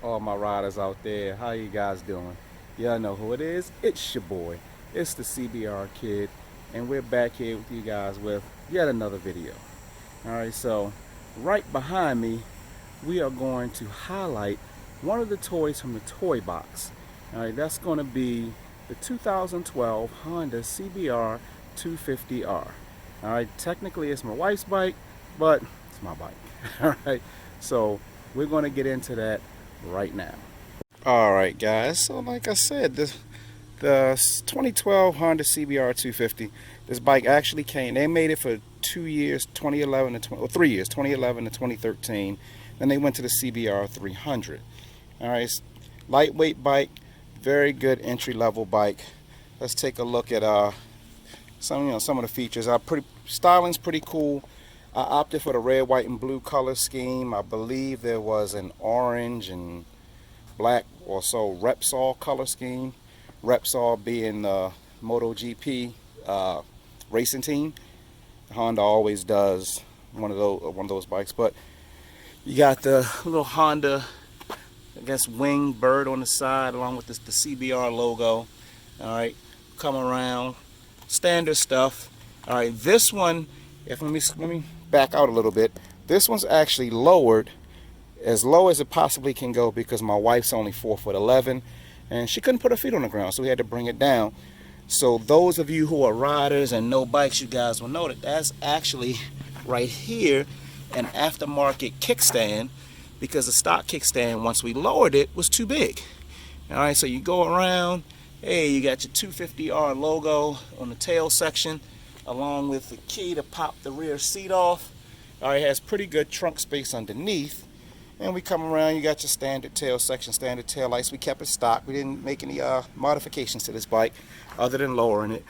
all my riders out there. How you guys doing? Y'all know who it is. It's your boy. It's the CBR Kid, and we're back here with you guys with yet another video. Alright, so right behind me, we are going to highlight one of the toys from the toy box. Alright, that's going to be the 2012 Honda CBR 250R. Alright, technically it's my wife's bike, but it's my bike. Alright, so we're going to get into that right now. Alright guys, so like I said, the 2012 Honda CBR 250, this bike actually came, they made it for 2 years, 2011 to 3 years, 2011 to 2013. Then they went to the CBR 300. Alright, lightweight bike, very good entry-level bike. Let's take a look at some of the features. Styling's pretty cool. I opted for the red, white, and blue color scheme. I believe there was an orange and black or so Repsol color scheme. Repsol being the MotoGP racing team. Honda always does one of those bikes. But you got the little Honda, I guess, wing bird on the side, along with the CBR logo. All right, come around, standard stuff. All right, this one, let me back out a little bit. This one's actually lowered as low as it possibly can go because my wife's only 4'11" and she couldn't put her feet on the ground, so we had to bring it down. So those of you who are riders and know bikes, you guys will know that that's actually right here an aftermarket kickstand, because the stock kickstand, once we lowered it, was too big. All right, so you go around, hey, you got your 250R logo on the tail section, along with the key to pop the rear seat off. All right, it has pretty good trunk space underneath. And we come around, you got your standard tail section, standard tail lights. We kept it stock. We didn't make any modifications to this bike other than lowering it.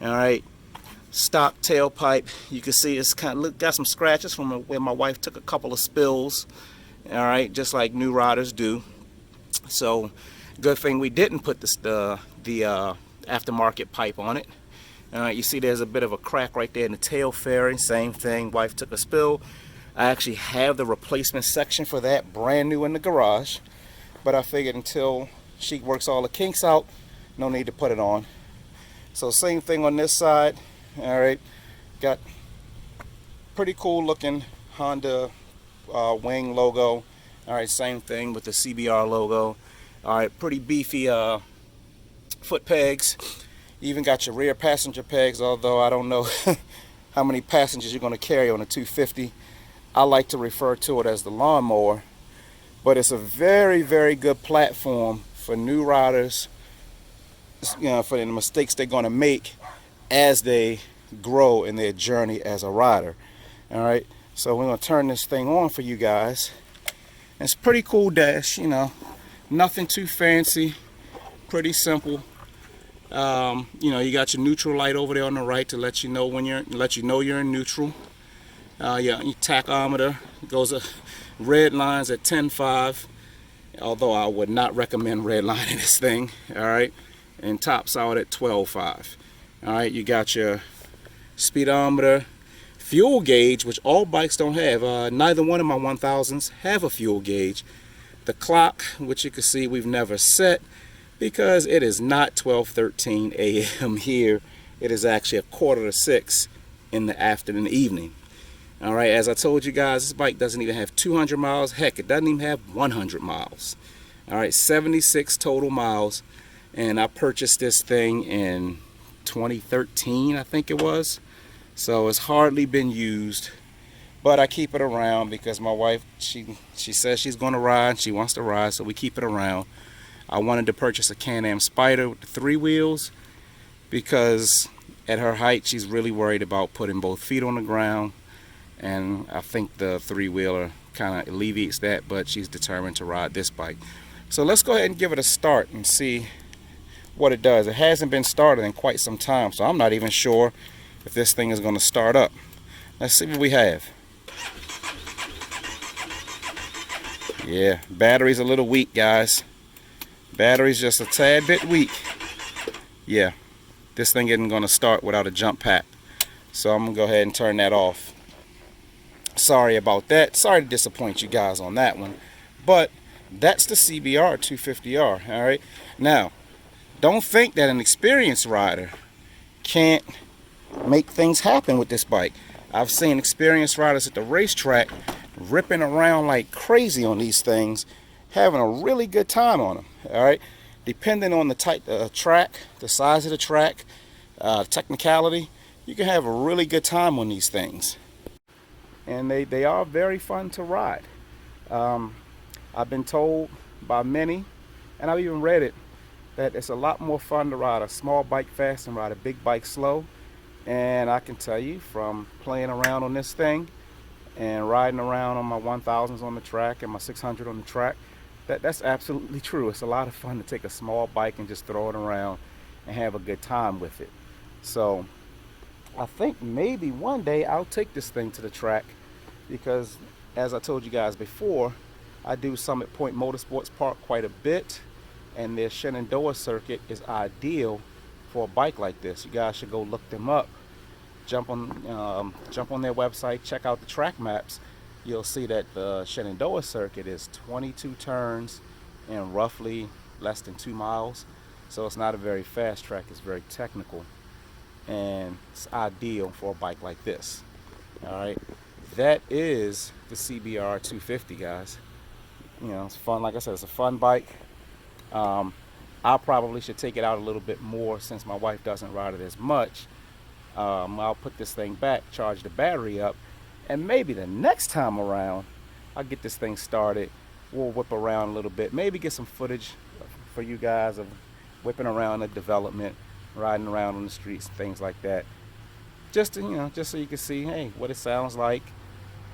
All right, stock tailpipe. You can see it's got some scratches from where my wife took a couple of spills. All right, just like new riders do. So good thing we didn't put the aftermarket pipe on it. All right, you see there's a bit of a crack right there in the tail fairing. Same thing, wife took a spill. I actually have the replacement section for that brand new in the garage, but I figured until she works all the kinks out, no need to put it on. So same thing on this side. All right, got pretty cool looking Honda wing logo. All right, same thing with the CBR logo. All right, pretty beefy foot pegs. You even got your rear passenger pegs, although I don't know how many passengers you're going to carry on a 250. I like to refer to it as the lawnmower, but it's a very, very good platform for new riders, you know, for the mistakes they're going to make as they grow in their journey as a rider. All right, so we're going to turn this thing on for you guys. It's a pretty cool dash, you know, nothing too fancy, pretty simple. You know, you got your neutral light over there on the right to let you know when you're in neutral. Yeah, your tachometer goes red lines at 10.5, although I would not recommend redlining this thing. All right, and tops out at 12.5. All right, you got your speedometer, fuel gauge, which all bikes don't have. Neither one of my 1000s have a fuel gauge. The clock, which you can see we've never set because it is not 12:13 a.m. here. It is actually 5:45 in the evening. All right, as I told you guys, this bike doesn't even have 200 miles. Heck, it doesn't even have 100 miles. All right, 76 total miles. And I purchased this thing in 2013, I think it was. So it's hardly been used. But I keep it around because my wife, she says she's going to ride. She wants to ride, so we keep it around. I wanted to purchase a Can-Am Spyder with the 3 wheels because at her height, she's really worried about putting both feet on the ground. And I think the 3-wheeler kind of alleviates that, but she's determined to ride this bike. So let's go ahead and give it a start and see what it does. It hasn't been started in quite some time, so I'm not even sure if this thing is going to start up. Let's see what we have. Yeah, battery's a little weak, guys. Battery's just a tad bit weak. Yeah, this thing isn't going to start without a jump pack. So I'm going to go ahead and turn that off. Sorry about that. Sorry to disappoint you guys on that one. But That's the CBR250R. All right. Now, don't think that an experienced rider can't make things happen with this bike. I've seen experienced riders at the racetrack ripping around like crazy on these things, having a really good time on them. All right. Depending on the type of track, the size of the track, technicality, you can have a really good time on these things. And they are very fun to ride. I've been told by many, and I've even read it, that it's a lot more fun to ride a small bike fast and ride a big bike slow. And I can tell you from playing around on this thing and riding around on my 1000s on the track and my 600 on the track, that's absolutely true. It's a lot of fun to take a small bike and just throw it around and have a good time with it. So I think maybe one day I'll take this thing to the track, because as I told you guys before, I do Summit Point Motorsports Park quite a bit, and their Shenandoah circuit is ideal for a bike like this. You guys should go look them up. Jump on their website, check out the track maps. You'll see that the Shenandoah circuit is 22 turns in roughly less than 2 miles. So it's not a very fast track, it's very technical, and it's ideal for a bike like this. All right, that is the CBR 250, guys. You know, it's fun. Like I said, it's a fun bike. I probably should take it out a little bit more since my wife doesn't ride it as much. I'll put this thing back, charge the battery up, and maybe the next time around I'll get this thing started. We'll whip around a little bit, maybe get some footage for you guys of whipping around the development, riding around on the streets, things like that. Just to, just so you can see, hey, what it sounds like.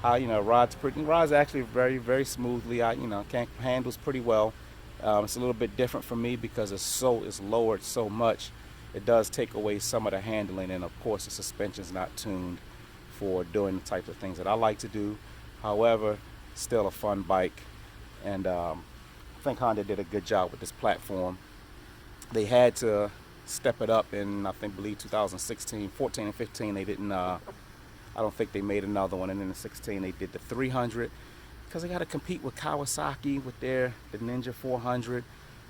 How rides actually very, very smoothly. Handles pretty well. It's a little bit different for me because it's lowered so much. It does take away some of the handling, and of course the suspension's not tuned for doing the types of things that I like to do. However, still a fun bike, and I think Honda did a good job with this platform. They had to step it up in, I believe 2016, 14 and 15. They didn't. I don't think they made another one, and in the 16 they did the 300, because they got to compete with Kawasaki with the Ninja 400,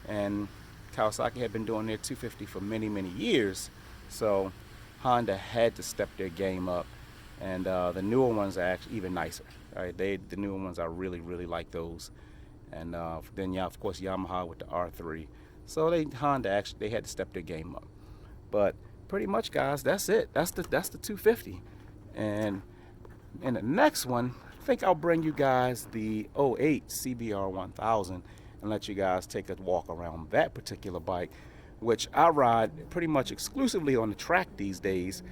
and Kawasaki had been doing their 250 for many, many years. So Honda had to step their game up, and the newer ones are actually even nicer. Right? The newer ones, I really, really like those. And then of course Yamaha with the R3. So Honda they had to step their game up. But pretty much, guys, that's it. That's the 250. And in the next one, I think I'll bring you guys the 08 CBR 1000 and let you guys take a walk around that particular bike, which I ride pretty much exclusively on the track these days.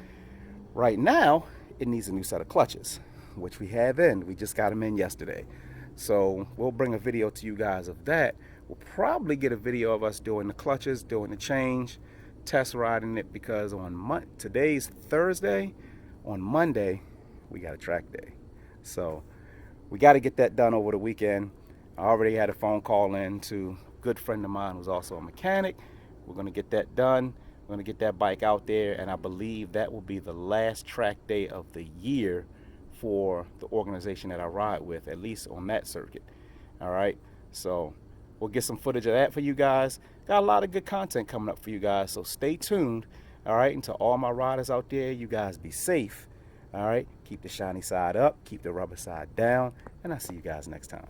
Right now, it needs a new set of clutches, which we have in. We just got them in yesterday. So we'll bring a video to you guys of that. We'll probably get a video of us doing the clutches, doing the change, test riding it, because today's Thursday. On Monday, we got a track day. So we got to get that done over the weekend. I already had a phone call in to a good friend of mine who's also a mechanic. We're going to get that done. We're going to get that bike out there, and I believe that will be the last track day of the year for the organization that I ride with, at least on that circuit. All right, so we'll get some footage of that for you guys. Got a lot of good content coming up for you guys, so stay tuned. All right, and to all my riders out there, you guys be safe. All right, keep the shiny side up, keep the rubber side down, and I'll see you guys next time.